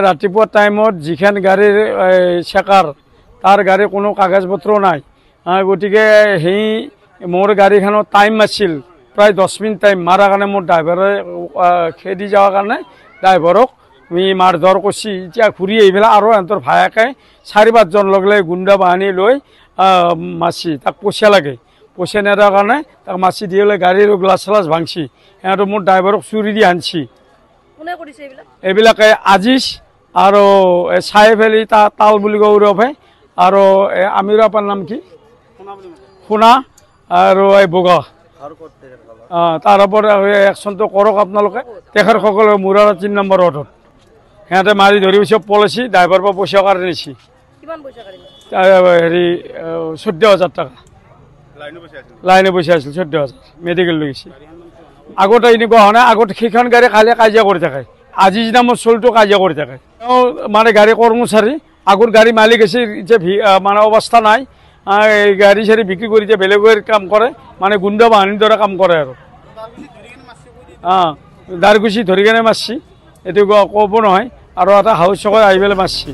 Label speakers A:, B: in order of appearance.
A: ৰাতিপুৱা টাইমত যিখন গাড়ীৰ চেকাৰ তাৰ গাড়ীৰ কোনো কাগজ পত্ৰ নাই গতিকে সেই মোৰ গাড়ীখনত টাইম আছিল প্ৰায় 10 মিনিট টাইম মাৰাৰ কাৰণে মোৰ ড্ৰাইভাৰে খেদি যোৱাৰ কাৰণে ড্ৰাইভাৰক মাৰধৰ কৰিছে এতিয়া ঘূৰি আহি পেলাই আৰু সিহঁতৰ ভায়েকে 4-5জন লগলে গুণ্ডা বাহিনী লৈ মাছি তাক পইচা লাগে পইচা নিদিয়াৰ কাৰণে তাক মাছি দি পেলাই গাড়ীৰ গ্লাছ চালাছ ভাঙছি সিহঁতে মোৰ ড্ৰাইভাৰক চুৰি দি আনছি এইবিলাকে আজিজ আৰু চাইফ আলী তাল বুলি কয় ওৰফে আৰু আমিৰ আপাৰ নাম কি সোণা আৰু এই বগা তাৰ ওপৰত একশ্যনটো কৰক আপোনালোকে তেখেতসকলে মুৰাৰ 3 নম্বৰ ৱাৰ্ডত সিহঁতে মাৰি ধৰি চব পলাইছি ড্ৰাইভাৰৰ পৰা পইচা কাঢ়ি নিছি হেৰি 14,000 টাকা লাইনে পইচা আছিল 14,000 মেডিকেল লৈ গৈছে আগতে এনেকুৱা হোৱা নাই আগতে সেইখন গাড়ী খালি কাজিয়া কৰি থাকে আজি নামৰ চলটো কাজিয়া কৰি থাকে মানে গাড়ী কৰ্মচাৰী আগৰ গাড়ী মালিক আছে যে মানে অৱস্থা নাই গাড়ী চাৰি বিক্ৰী কৰি যে বেলেগৰ কাম কৰে মানে গুণ্ডা বাহিনীৰ দৰে কাম কৰে আৰু দাৰগুচি ধৰি কেনে মাৰছি এইটো ক'ব নহয় আৰু এটা হাউচ চকৰ আহি পেলাই মাৰছি